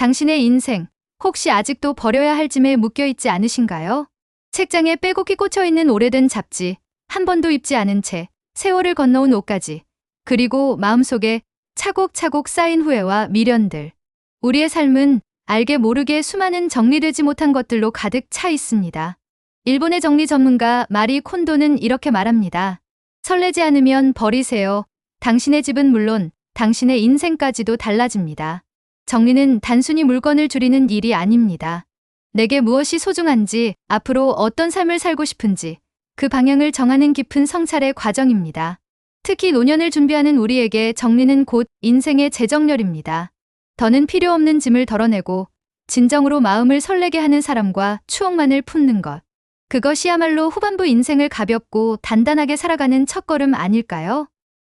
당신의 인생, 혹시 아직도 버려야 할 짐에 묶여있지 않으신가요? 책장에 빼곡히 꽂혀있는 오래된 잡지, 한 번도 입지 않은 채, 세월을 건너온 옷까지, 그리고 마음속에 차곡차곡 쌓인 후회와 미련들. 우리의 삶은 알게 모르게 수많은 정리되지 못한 것들로 가득 차 있습니다. 일본의 정리 전문가 마리 콘도는 이렇게 말합니다. 설레지 않으면 버리세요. 당신의 집은 물론 당신의 인생까지도 달라집니다. 정리는 단순히 물건을 줄이는 일이 아닙니다. 내게 무엇이 소중한지, 앞으로 어떤 삶을 살고 싶은지, 그 방향을 정하는 깊은 성찰의 과정입니다. 특히 노년을 준비하는 우리에게 정리는 곧 인생의 재정렬입니다. 더는 필요 없는 짐을 덜어내고 진정으로 마음을 설레게 하는 사람과 추억만을 품는 것. 그것이야말로 후반부 인생을 가볍고 단단하게 살아가는 첫걸음 아닐까요?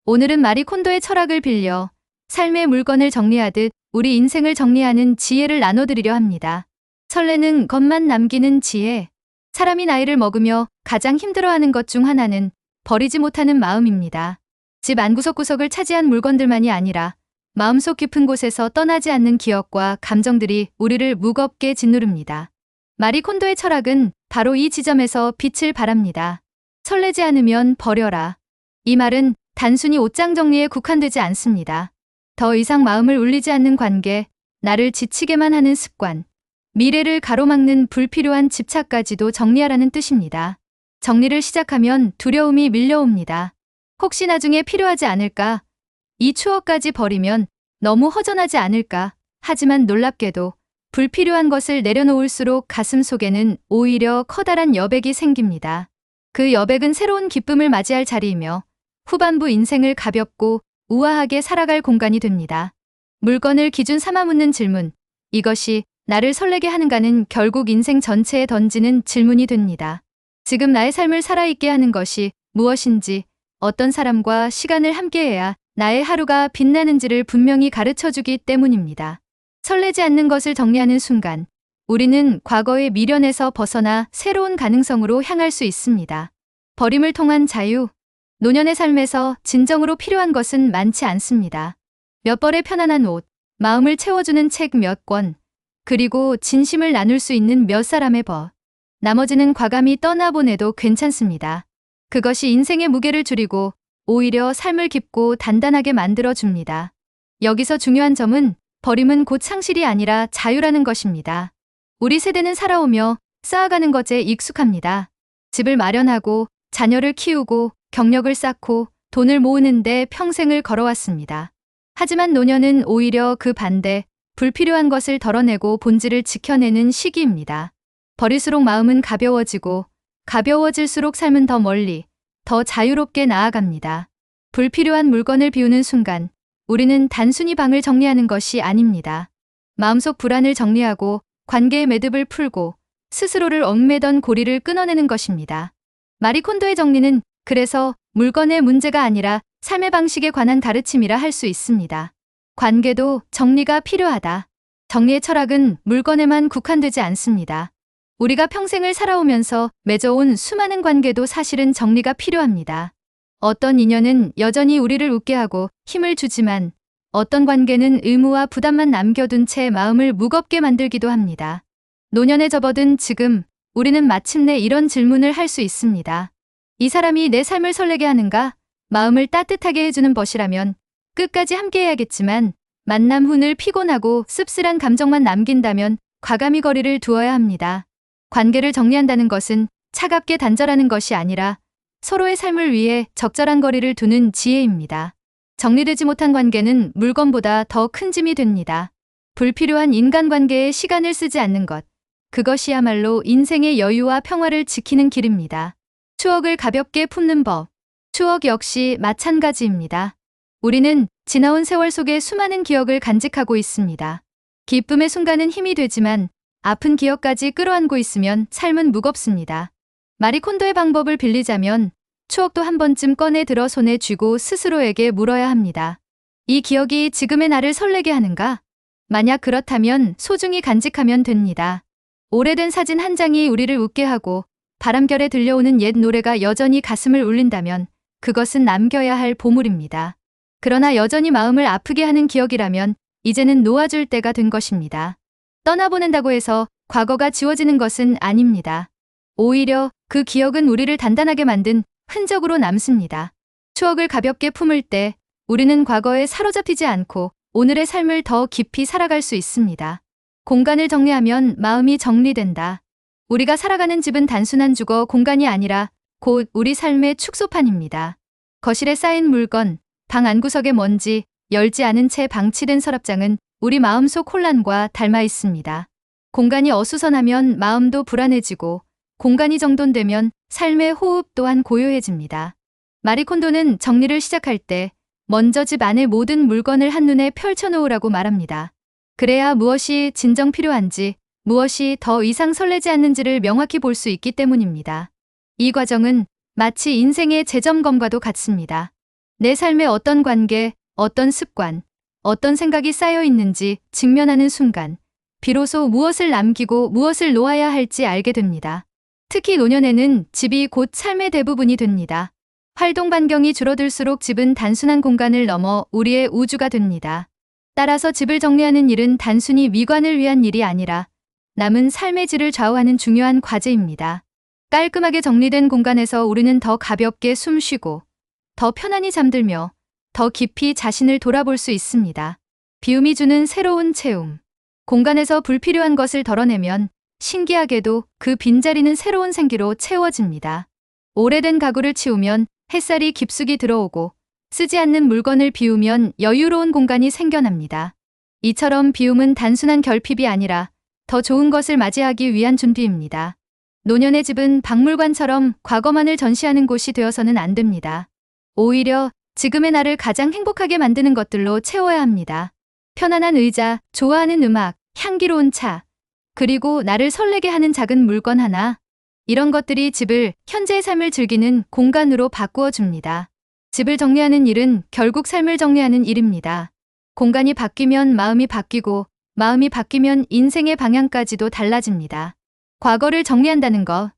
오늘은 마리 콘도의 철학을 빌려 삶의 물건을 정리하듯 우리 인생을 정리하는 지혜를 나눠드리려 합니다. 설레는 것만 남기는 지혜. 사람이 나이를 먹으며 가장 힘들어하는 것 중 하나는 버리지 못하는 마음입니다. 집 안구석구석을 차지한 물건들만이 아니라 마음속 깊은 곳에서 떠나지 않는 기억과 감정들이 우리를 무겁게 짓누릅니다. 마리 콘도의 철학은 바로 이 지점에서 빛을 발합니다. 설레지 않으면 버려라. 이 말은 단순히 옷장 정리에 국한되지 않습니다. 더 이상 마음을 울리지 않는 관계, 나를 지치게만 하는 습관, 미래를 가로막는 불필요한 집착까지도 정리하라는 뜻입니다. 정리를 시작하면 두려움이 밀려옵니다. 혹시 나중에 필요하지 않을까? 이 추억까지 버리면 너무 허전하지 않을까? 하지만 놀랍게도 불필요한 것을 내려놓을수록 가슴 속에는 오히려 커다란 여백이 생깁니다. 그 여백은 새로운 기쁨을 맞이할 자리이며 후반부 인생을 가볍고 우아하게 살아갈 공간이 됩니다. 물건을 기준 삼아 묻는 질문, 이것이 나를 설레게 하는가는 결국 인생 전체에 던지는 질문이 됩니다. 지금 나의 삶을 살아있게 하는 것이 무엇인지, 어떤 사람과 시간을 함께해야 나의 하루가 빛나는지를 분명히 가르쳐주기 때문입니다. 설레지 않는 것을 정리하는 순간, 우리는 과거의 미련에서 벗어나 새로운 가능성으로 향할 수 있습니다. 버림을 통한 자유. 노년의 삶에서 진정으로 필요한 것은 많지 않습니다. 몇 벌의 편안한 옷, 마음을 채워주는 책 몇 권, 그리고 진심을 나눌 수 있는 몇 사람의 벗. 나머지는 과감히 떠나보내도 괜찮습니다. 그것이 인생의 무게를 줄이고 오히려 삶을 깊고 단단하게 만들어줍니다. 여기서 중요한 점은 버림은 곧 상실이 아니라 자유라는 것입니다. 우리 세대는 살아오며 쌓아가는 것에 익숙합니다. 집을 마련하고 자녀를 키우고 경력을 쌓고 돈을 모으는데 평생을 걸어왔습니다. 하지만 노년은 오히려 그 반대, 불필요한 것을 덜어내고 본질을 지켜내는 시기입니다. 버릴수록 마음은 가벼워지고 가벼워질수록 삶은 더 멀리, 더 자유롭게 나아갑니다. 불필요한 물건을 비우는 순간 우리는 단순히 방을 정리하는 것이 아닙니다. 마음속 불안을 정리하고 관계의 매듭을 풀고 스스로를 얽매던 고리를 끊어내는 것입니다. 마리 콘도의 정리는 그래서 물건의 문제가 아니라 삶의 방식에 관한 가르침이라 할 수 있습니다. 관계도 정리가 필요하다. 정리의 철학은 물건에만 국한되지 않습니다. 우리가 평생을 살아오면서 맺어온 수많은 관계도 사실은 정리가 필요합니다. 어떤 인연은 여전히 우리를 웃게 하고 힘을 주지만 어떤 관계는 의무와 부담만 남겨둔 채 마음을 무겁게 만들기도 합니다. 노년에 접어든 지금 우리는 마침내 이런 질문을 할 수 있습니다. 이 사람이 내 삶을 설레게 하는가? 마음을 따뜻하게 해주는 벗이라면 끝까지 함께해야겠지만 만남 후 늘 피곤하고 씁쓸한 감정만 남긴다면 과감히 거리를 두어야 합니다. 관계를 정리한다는 것은 차갑게 단절하는 것이 아니라 서로의 삶을 위해 적절한 거리를 두는 지혜입니다. 정리되지 못한 관계는 물건보다 더 큰 짐이 됩니다. 불필요한 인간관계에 시간을 쓰지 않는 것, 그것이야말로 인생의 여유와 평화를 지키는 길입니다. 추억을 가볍게 품는 법. 추억 역시 마찬가지입니다. 우리는 지나온 세월 속에 수많은 기억을 간직하고 있습니다. 기쁨의 순간은 힘이 되지만 아픈 기억까지 끌어안고 있으면 삶은 무겁습니다. 마리 콘도의 방법을 빌리자면 추억도 한 번쯤 꺼내 들어 손에 쥐고 스스로에게 물어야 합니다. 이 기억이 지금의 나를 설레게 하는가? 만약 그렇다면 소중히 간직하면 됩니다. 오래된 사진 한 장이 우리를 웃게 하고 바람결에 들려오는 옛 노래가 여전히 가슴을 울린다면 그것은 남겨야 할 보물입니다. 그러나 여전히 마음을 아프게 하는 기억이라면 이제는 놓아줄 때가 된 것입니다. 떠나보낸다고 해서 과거가 지워지는 것은 아닙니다. 오히려 그 기억은 우리를 단단하게 만든 흔적으로 남습니다. 추억을 가볍게 품을 때 우리는 과거에 사로잡히지 않고 오늘의 삶을 더 깊이 살아갈 수 있습니다. 공간을 정리하면 마음이 정리된다. 우리가 살아가는 집은 단순한 주거 공간이 아니라 곧 우리 삶의 축소판입니다. 거실에 쌓인 물건, 방 안구석의 먼지, 열지 않은 채 방치된 서랍장은 우리 마음속 혼란과 닮아 있습니다. 공간이 어수선하면 마음도 불안해지고 공간이 정돈되면 삶의 호흡 또한 고요해집니다. 마리 콘도는 정리를 시작할 때 먼저 집 안의 모든 물건을 한눈에 펼쳐놓으라고 말합니다. 그래야 무엇이 진정 필요한지, 무엇이 더 이상 설레지 않는지를 명확히 볼 수 있기 때문입니다. 이 과정은 마치 인생의 재점검과도 같습니다. 내 삶에 어떤 관계, 어떤 습관, 어떤 생각이 쌓여 있는지 직면하는 순간, 비로소 무엇을 남기고 무엇을 놓아야 할지 알게 됩니다. 특히 노년에는 집이 곧 삶의 대부분이 됩니다. 활동 반경이 줄어들수록 집은 단순한 공간을 넘어 우리의 우주가 됩니다. 따라서 집을 정리하는 일은 단순히 미관을 위한 일이 아니라 남은 삶의 질을 좌우하는 중요한 과제입니다. 깔끔하게 정리된 공간에서 우리는 더 가볍게 숨쉬고 더 편안히 잠들며 더 깊이 자신을 돌아볼 수 있습니다. 비움이 주는 새로운 채움. 공간에서 불필요한 것을 덜어내면 신기하게도 그 빈자리는 새로운 생기로 채워집니다. 오래된 가구를 치우면 햇살이 깊숙이 들어오고 쓰지 않는 물건을 비우면 여유로운 공간이 생겨납니다. 이처럼 비움은 단순한 결핍이 아니라 더 좋은 것을 맞이하기 위한 준비입니다. 노년의 집은 박물관처럼 과거만을 전시하는 곳이 되어서는 안 됩니다. 오히려 지금의 나를 가장 행복하게 만드는 것들로 채워야 합니다. 편안한 의자, 좋아하는 음악, 향기로운 차, 그리고 나를 설레게 하는 작은 물건 하나. 이런 것들이 집을 현재의 삶을 즐기는 공간으로 바꾸어 줍니다. 집을 정리하는 일은 결국 삶을 정리하는 일입니다. 공간이 바뀌면 마음이 바뀌고 마음이 바뀌면 인생의 방향까지도 달라집니다. 과거를 정리한다는 것.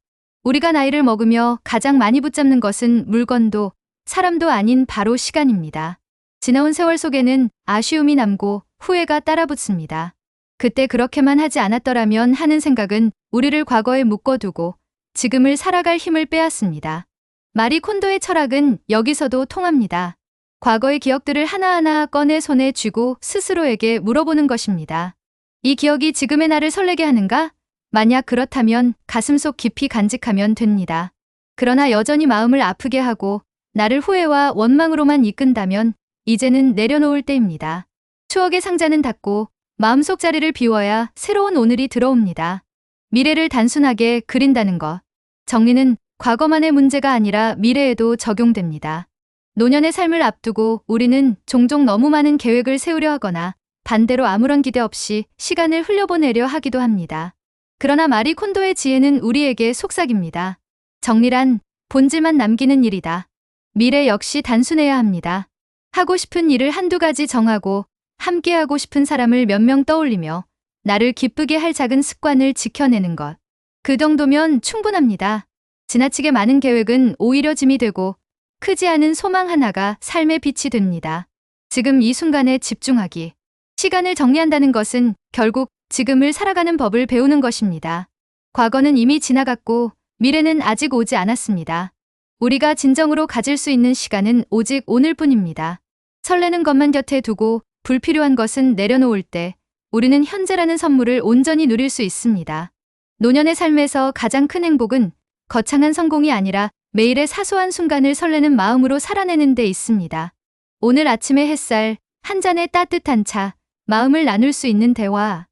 우리가 나이를 먹으며 가장 많이 붙잡는 것은 물건도 사람도 아닌 바로 시간입니다. 지나온 세월 속에는 아쉬움이 남고 후회가 따라붙습니다. 그때 그렇게만 하지 않았더라면 하는 생각은 우리를 과거에 묶어두고 지금을 살아갈 힘을 빼앗습니다. 마리 콘도의 철학은 여기서도 통합니다. 과거의 기억들을 하나하나 꺼내 손에 쥐고 스스로에게 물어보는 것입니다. 이 기억이 지금의 나를 설레게 하는가? 만약 그렇다면 가슴속 깊이 간직하면 됩니다. 그러나 여전히 마음을 아프게 하고 나를 후회와 원망으로만 이끈다면 이제는 내려놓을 때입니다. 추억의 상자는 닫고 마음속 자리를 비워야 새로운 오늘이 들어옵니다. 미래를 단순하게 그린다는 것. 정리는 과거만의 문제가 아니라 미래에도 적용됩니다. 노년의 삶을 앞두고 우리는 종종 너무 많은 계획을 세우려 하거나 반대로 아무런 기대 없이 시간을 흘려보내려 하기도 합니다. 그러나 마리 콘도의 지혜는 우리에게 속삭입니다. 정리란 본질만 남기는 일이다. 미래 역시 단순해야 합니다. 하고 싶은 일을 한두 가지 정하고 함께하고 싶은 사람을 몇 명 떠올리며 나를 기쁘게 할 작은 습관을 지켜내는 것. 그 정도면 충분합니다. 지나치게 많은 계획은 오히려 짐이 되고 크지 않은 소망 하나가 삶의 빛이 됩니다. 지금 이 순간에 집중하기. 시간을 정리한다는 것은 결국 지금을 살아가는 법을 배우는 것입니다. 과거는 이미 지나갔고 미래는 아직 오지 않았습니다. 우리가 진정으로 가질 수 있는 시간은 오직 오늘뿐입니다. 설레는 것만 곁에 두고 불필요한 것은 내려놓을 때 우리는 현재라는 선물을 온전히 누릴 수 있습니다. 노년의 삶에서 가장 큰 행복은 거창한 성공이 아니라 매일의 사소한 순간을 설레는 마음으로 살아내는 데 있습니다. 오늘 아침의 햇살, 한 잔의 따뜻한 차, 마음을 나눌 수 있는 대화.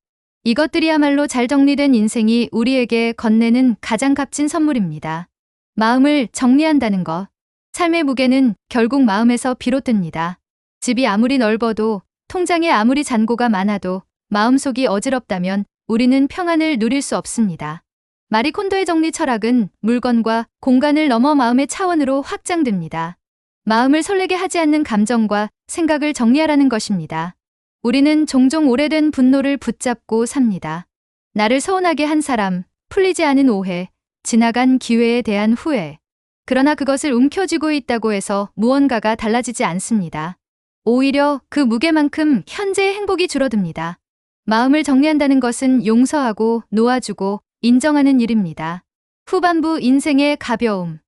이것들이야말로 잘 정리된 인생이 우리에게 건네는 가장 값진 선물입니다. 마음을 정리한다는 것. 삶의 무게는 결국 마음에서 비롯됩니다. 집이 아무리 넓어도 통장에 아무리 잔고가 많아도 마음속이 어지럽다면 우리는 평안을 누릴 수 없습니다. 마리 콘도의 정리 철학은 물건과 공간을 넘어 마음의 차원으로 확장됩니다. 마음을 설레게 하지 않는 감정과 생각을 정리하라는 것입니다. 우리는 종종 오래된 분노를 붙잡고 삽니다. 나를 서운하게 한 사람, 풀리지 않은 오해, 지나간 기회에 대한 후회. 그러나 그것을 움켜쥐고 있다고 해서 무언가가 달라지지 않습니다. 오히려 그 무게만큼 현재의 행복이 줄어듭니다. 마음을 정리한다는 것은 용서하고 놓아주고 인정하는 일입니다. 후반부 인생의 가벼움.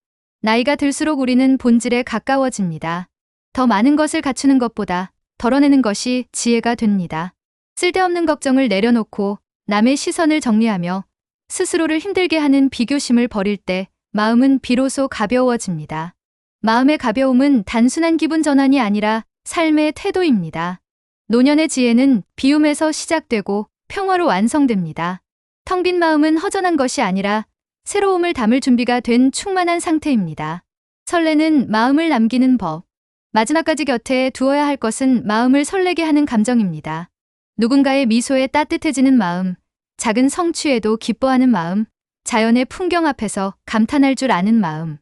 나이가 들수록 우리는 본질에 가까워집니다. 더 많은 것을 갖추는 것보다 덜어내는 것이 지혜가 됩니다. 쓸데없는 걱정을 내려놓고 남의 시선을 정리하며 스스로를 힘들게 하는 비교심을 버릴 때 마음은 비로소 가벼워집니다. 마음의 가벼움은 단순한 기분 전환이 아니라 삶의 태도입니다. 노년의 지혜는 비움에서 시작되고 평화로 완성됩니다. 텅 빈 마음은 허전한 것이 아니라 새로움을 담을 준비가 된 충만한 상태입니다. 설레는 마음을 남기는 법. 마지막까지 곁에 두어야 할 것은 마음을 설레게 하는 감정입니다. 누군가의 미소에 따뜻해지는 마음, 작은 성취에도 기뻐하는 마음, 자연의 풍경 앞에서 감탄할 줄 아는 마음.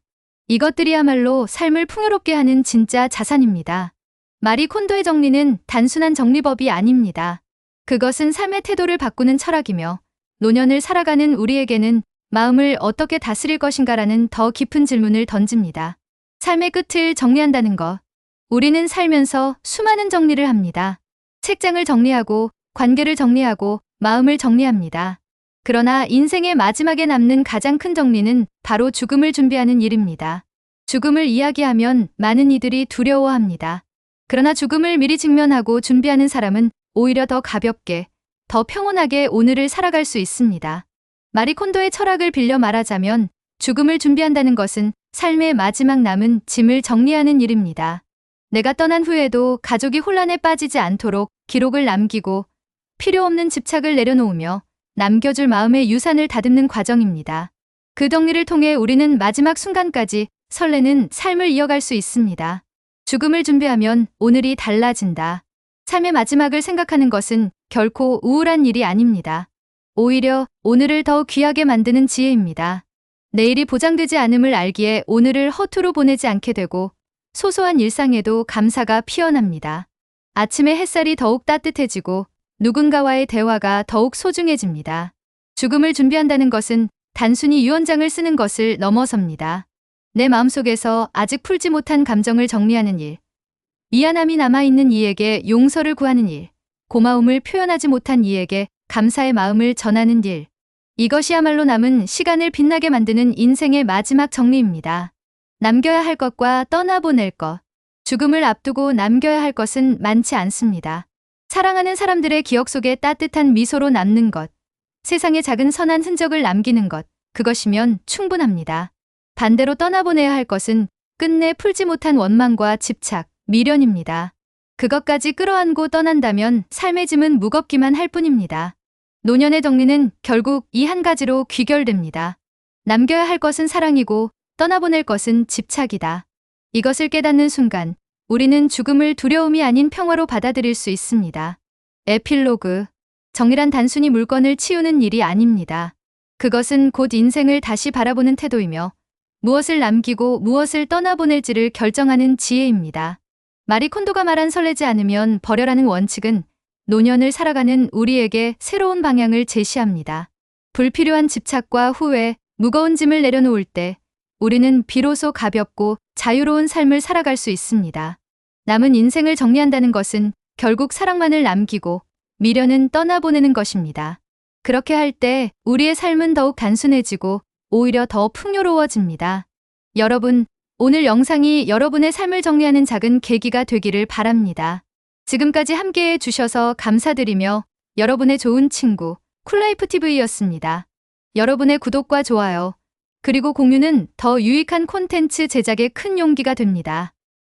이것들이야말로 삶을 풍요롭게 하는 진짜 자산입니다. 마리 콘도의 정리는 단순한 정리법이 아닙니다. 그것은 삶의 태도를 바꾸는 철학이며 노년을 살아가는 우리에게는 마음을 어떻게 다스릴 것인가라는 더 깊은 질문을 던집니다. 삶의 끝을 정리한다는 것. 우리는 살면서 수많은 정리를 합니다. 책장을 정리하고, 관계를 정리하고, 마음을 정리합니다. 그러나 인생의 마지막에 남는 가장 큰 정리는 바로 죽음을 준비하는 일입니다. 죽음을 이야기하면 많은 이들이 두려워합니다. 그러나 죽음을 미리 직면하고 준비하는 사람은 오히려 더 가볍게, 더 평온하게 오늘을 살아갈 수 있습니다. 마리 콘도의 철학을 빌려 말하자면 죽음을 준비한다는 것은 삶의 마지막 남은 짐을 정리하는 일입니다. 내가 떠난 후에도 가족이 혼란에 빠지지 않도록 기록을 남기고 필요 없는 집착을 내려놓으며 남겨줄 마음의 유산을 다듬는 과정입니다. 그 정리를 통해 우리는 마지막 순간까지 설레는 삶을 이어갈 수 있습니다. 죽음을 준비하면 오늘이 달라진다. 삶의 마지막을 생각하는 것은 결코 우울한 일이 아닙니다. 오히려 오늘을 더 귀하게 만드는 지혜입니다. 내일이 보장되지 않음을 알기에 오늘을 허투루 보내지 않게 되고 소소한 일상에도 감사가 피어납니다. 아침에 햇살이 더욱 따뜻해지고 누군가와의 대화가 더욱 소중해집니다. 죽음을 준비한다는 것은 단순히 유언장을 쓰는 것을 넘어섭니다. 내 마음속에서 아직 풀지 못한 감정을 정리하는 일, 미안함이 남아있는 이에게 용서를 구하는 일, 고마움을 표현하지 못한 이에게 감사의 마음을 전하는 일. 이것이야말로 남은 시간을 빛나게 만드는 인생의 마지막 정리입니다. 남겨야 할 것과 떠나보낼 것. 죽음을 앞두고 남겨야 할 것은 많지 않습니다. 사랑하는 사람들의 기억 속에 따뜻한 미소로 남는 것, 세상에 작은 선한 흔적을 남기는 것, 그것이면 충분합니다. 반대로 떠나보내야 할 것은 끝내 풀지 못한 원망과 집착, 미련입니다. 그것까지 끌어안고 떠난다면 삶의 짐은 무겁기만 할 뿐입니다. 노년의 정리는 결국 이 한 가지로 귀결됩니다. 남겨야 할 것은 사랑이고 떠나보낼 것은 집착이다. 이것을 깨닫는 순간 우리는 죽음을 두려움이 아닌 평화로 받아들일 수 있습니다. 에필로그. 정리란 단순히 물건을 치우는 일이 아닙니다. 그것은 곧 인생을 다시 바라보는 태도이며 무엇을 남기고 무엇을 떠나보낼지를 결정하는 지혜입니다. 마리 콘도가 말한 설레지 않으면 버려라는 원칙은 노년을 살아가는 우리에게 새로운 방향을 제시합니다. 불필요한 집착과 후회, 무거운 짐을 내려놓을 때 우리는 비로소 가볍고 자유로운 삶을 살아갈 수 있습니다. 남은 인생을 정리한다는 것은 결국 사랑만을 남기고 미련은 떠나보내는 것입니다. 그렇게 할 때 우리의 삶은 더욱 단순해지고 오히려 더 풍요로워집니다. 여러분, 오늘 영상이 여러분의 삶을 정리하는 작은 계기가 되기를 바랍니다. 지금까지 함께해 주셔서 감사드리며 여러분의 좋은 친구 쿨라이프TV였습니다. 여러분의 구독과 좋아요, 그리고 공유는 더 유익한 콘텐츠 제작에 큰 용기가 됩니다.